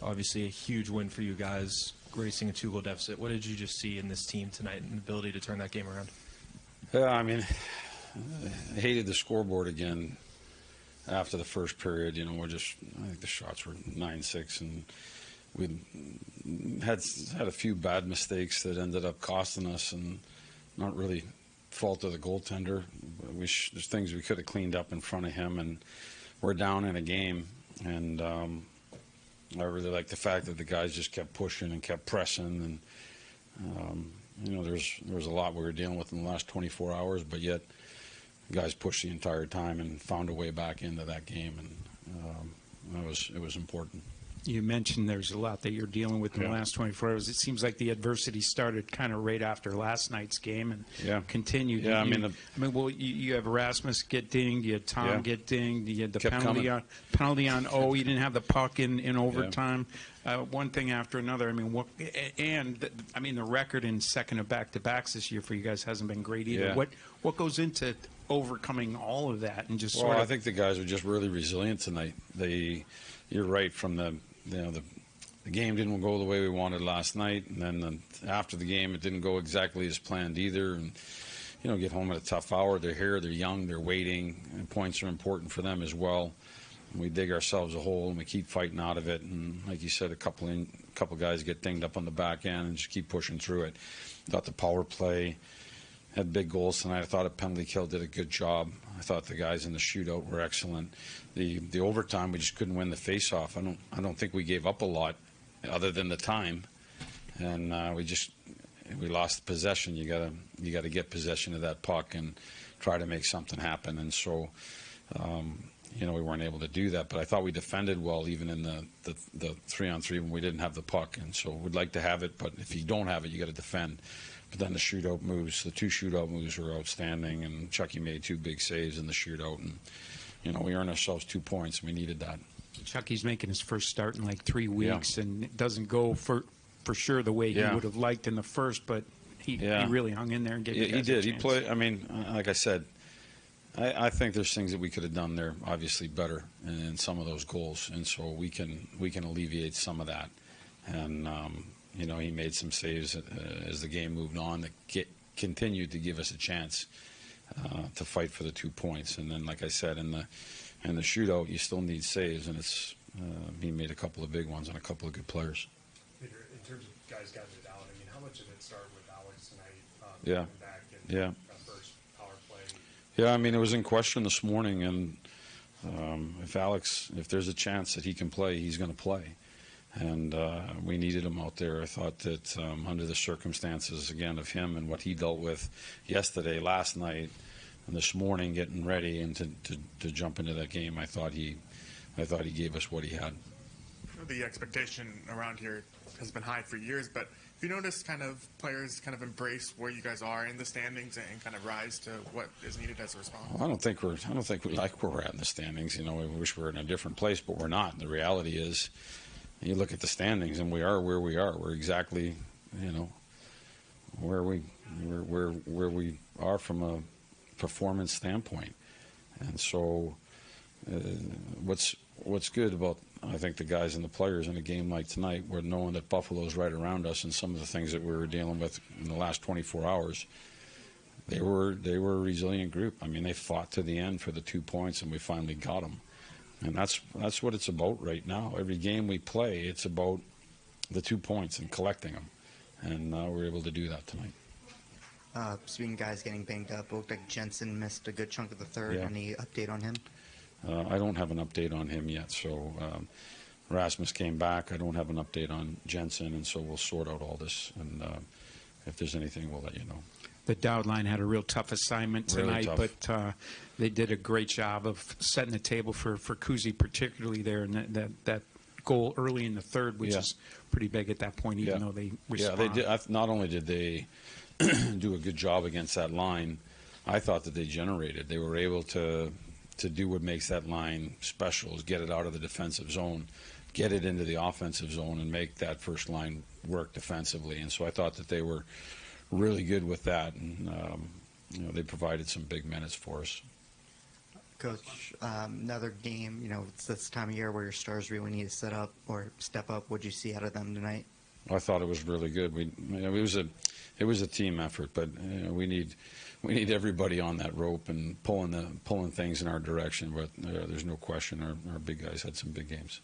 Obviously a huge win for you guys, racing a 2-goal deficit. What did you just see in this team tonight and the ability to turn that game around? Yeah, I mean, I hated the scoreboard again after the first period. You know, I think the shots were 9-6, and we had a few bad mistakes that ended up costing us, and not really fault of the goaltender. There's things we could have cleaned up in front of him, and we're down in a game. And I really like the fact that the guys just kept pushing and kept pressing. And you know, there's a lot we were dealing with in the last 24 hours, but yet the guys pushed the entire time and found a way back into that game, and it was important. You mentioned there's a lot that you're dealing with in the last 24 hours. It seems like the adversity started kind of right after last night's game and continued. Yeah, well, you have Erasmus get dinged, you had Tom get dinged, you had the penalty on. Oh, you didn't have the puck in overtime. One thing after another. I mean, the record in second of back-to-backs this year for you guys hasn't been great either. Yeah. What goes into overcoming all of that and just I think the guys are just really resilient tonight. You're right, from the game didn't go the way we wanted last night, and then after the game it didn't go exactly as planned either. And you know, get home at a tough hour. They're here, they're young, they're waiting, and points are important for them as well. And we dig ourselves a hole and we keep fighting out of it. And like you said, a couple guys get dinged up on the back end and just keep pushing through it. Thought the power play had big goals tonight. I thought a penalty kill did a good job. I thought the guys in the shootout were excellent. The overtime, we just couldn't win the face-off. I don't think we gave up a lot, other than the time, and we lost possession. You gotta get possession of that puck and try to make something happen. And so, you know, we weren't able to do that. But I thought we defended well, even in the 3-on-3 when we didn't have the puck. And so we'd like to have it, but if you don't have it, you got to defend. But then the shootout moves, the 2 shootout moves were outstanding, and Chucky made 2 big saves in the shootout, and you know, we earned ourselves 2 points. We needed that. Chucky's making his first start in like 3 weeks, and it doesn't go for sure the way he would have liked in the first, but he really hung in there and gave you guys a chance. He played. I mean, like I said, I think there's things that we could have done there, obviously better in some of those goals, and so we can alleviate some of that. And you know, he made some saves as the game moved on that continued to give us a chance to fight for the 2 points. And then, like I said, in the shootout, you still need saves, and he made a couple of big ones and a couple of good players. Peter, in terms of guys got it out, I mean, how much of it started with Alex tonight? Back and that first power play. Yeah, I mean, it was in question this morning, and if there's a chance that he can play, he's going to play. And we needed him out there. I thought that under the circumstances, again, of him and what he dealt with yesterday, last night, and this morning, getting ready and to jump into that game, I thought he gave us what he had. The expectation around here has been high for years, but have you noticed kind of players kind of embrace where you guys are in the standings and kind of rise to what is needed as a response? Well, I don't think we like where we're at in the standings. You know, we wish we were in a different place, but we're not. The reality is, you look at the standings, and we are where we are. We're exactly, you know, where we are from a performance standpoint. And so, what's good about, I think, the guys and the players in a game like tonight, we're knowing that Buffalo's right around us, and some of the things that we were dealing with in the last 24 hours, they were a resilient group. I mean, they fought to the end for the 2 points, and we finally got them. And that's what it's about right now. Every game we play, it's about the 2 points and collecting them. And we're able to do that tonight. Speaking of guys getting banged up, it looked like Jensen missed a good chunk of the third. Any update on him? I don't have an update on him yet. So Rasmus came back. I don't have an update on Jensen, and so we'll sort out all this. And if there's anything, we'll let you know. The Dowd line had a real tough assignment tonight, really but they did a great job of setting the table for Kuzi, particularly there, and that goal early in the third, which is pretty big at that point, even though they responded. Yeah, they did. Not only did they do a good job against that line, I thought that they generated. They were able to do what makes that line special, is get it out of the defensive zone, get it into the offensive zone, and make that first line work defensively. And so I thought that they were really good with that, and you know, they provided some big minutes for us. Coach Coach, another game, it's this time of year where your stars really need to set up or step up. What'd you see out of them tonight? I thought it was really good. It was a team effort, but we need everybody on that rope and pulling things in our direction. But there's no question our big guys had some big games.